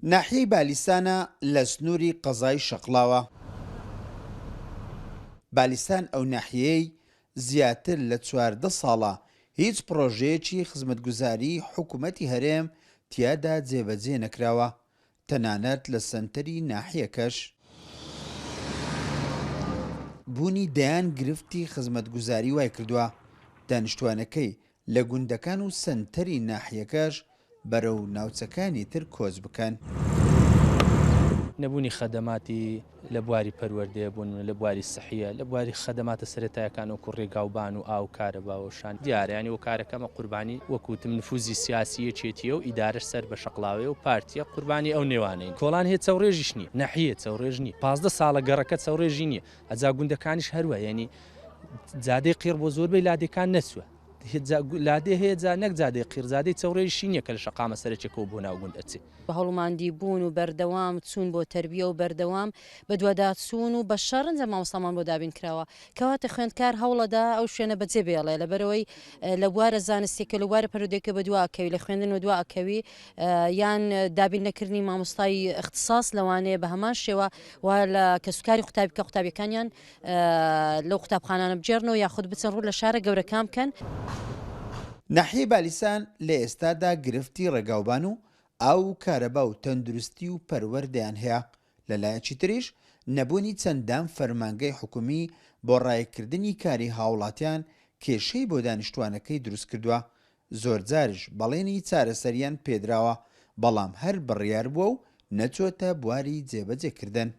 ناحیەی بالیسانە لە سنووری قەزای شەقڵاوە. بالیسان ئەو ناحیەی زیاتر لە 14 ساڵە هیچ پرۆژەیەکی خزمەتگوزاری حکوومەتی هەرێم تیادا جێبەجێ نەکراوە، تەنانەت لە سەنتەری ناحیەکەش. بوونی دەیان گرفتی خزمەتگوزاری وای کردووە دانیشتوانەکەی لە گوندەکان و سەنتەری ناحیەکەش بەرەو ناوچەکانی تر کۆچ بکەن. نەبوونی خەدەماتی لە بواری پەروەردەیە بوون، لە بواری سەحیە، لە بواری خەدەماتە سەرەتایەکان وەکو ڕێگاوبان و ئاو کارەباوەشان دیارەیانی و کارەکەمە قوربانی وەکوتم نفوزی سیاسیە چێتیە و ئیدارەش سەر بە شەقڵاوێ و پارتیە قوربانی ئەو نێوانەین. کۆڵان هێ چاوڕێژیش نییە، نەحیە چاوڕێژ نییە، 15 ساڵە گەڕەکە چاوڕێژی نییە، ئەجا گوندەکانیش هەروە، یعنی جادەی قیر بۆ زۆربەی لادەکان نەچووە. لادێ هەیە جا نەک جادەی قیرزادەی چاوڕێژی نییە کە لە شەقامە سەرچێکەوە بۆ ناوگوند ئەچێ. هەوڵماندی بوون و بەردەوام چوون بۆ تربیە و بەردەوام بە دوواداچوون و بە شەڕنجە مامۆستامان بۆ دابین کراوە کەواتە خوێندکار هەوڵەدا ئەو شوێنە بەجێ بێڵێ لەبەرەوەی لە بوارە زانستێکە لە بوارە پەرودێکە بە دواکەوی لە خوێندن و دواکەوی یان دابین نەکردنی مامۆستای اختصاص لەوانەیە بە هەمان شێوە و لە کەسوکاری قوتابیکە قوتابیەکانیان لەو قوتابخانانە بجێڕنەوە یاخود بچن ڕوو لە شارە گەورەکان بکەن. ناحیەی بالیسان لە ئێستادا گرفتی ڕێگاوبان و ئاو کارەبا و تەندروستی و پەروەردەیان هەیە. لەلایەکی تریش نەبوونی چەندان فەرمانگەی حکومی بۆ ڕایکردنی کاری هاوڵاتیان کێشەی بۆ دانیشتوانەکەی دروست کردووە. زۆر جاریش بەڵێنی چارەسەریان پێدراوە، بەڵام هەر بڕیار بووە و نەچۆتە بواری جێبەجێکردن.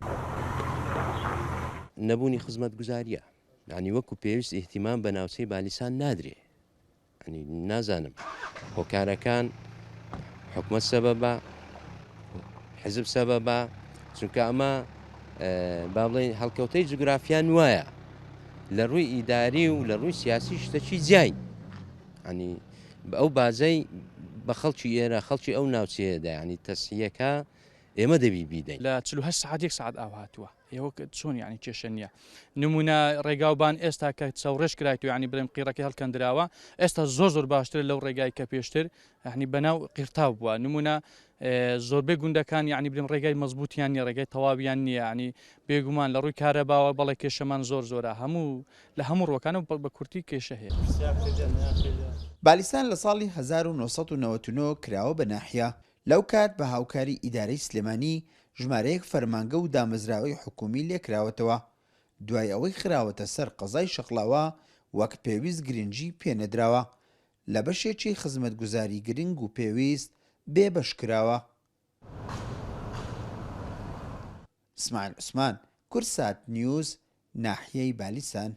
نەبوونی خزمەتگوزاریە، یعنی وەکو پێویست ئیهتیمام بە ناوچەی بالیسان نادرێ. ینی نازانم هۆکارەکان حکومەت سەبەبە، حزب سەبەبە، چونکە ئەمە با بڵێن هەڵکەوتەی جوگرافیان وایە لە ڕووی ئیداری و لە ڕووی سیاسی شتێکی جیای، ینی ئەو بازەی بە خەڵکی ئێرە خەڵکی ئەو ناوچەیەدا ینی تەسیەکە ئێمە دەبی بیدەین. لە 48 سعات 1 سعات ئاو هاتووە، ئێوە چۆن یعنی کێشە نییە. نمونە ڕێگاوبان ئێستا کە چاوڕێژ کرایت و ینی بڵێم قیرەکە هەڵکەندراوە ئێستا زۆر باشتر لەو ڕێگای کە پێشتر یعنی بەناو قیرتاو بووە. نمونە زۆربەی گوندەکان یعنی بڵێم ڕێگای مەزبوطیان نیە، ڕێگای تەواویان نییە، ینی بێگومان لە ڕووی کارەباوە بەڵێ کێشەمان زۆرە هەموو لە هەموو ڕۆکانە بە کورتی کێشە هەیە. بالیسان لە ساڵی 1999 کراوە بە ناحیە. لەو کات بە هاوکاری ئیدارەی سلێمانی ژمارەیەک فەرمانگە و دامەزراوەی حکومی لێکراوەتەوە. دوای ئەوەی خراوەتە سەر قەزای شەقڵاوە وەک پێویست گرنگی پێنەدراوە، لە بەشێکی خزمەتگوزاری گرنگ و پێویست بێبەشکراوە. اسماعیل عوسمان، کورسات نیوز، ناحیەی بالیسان.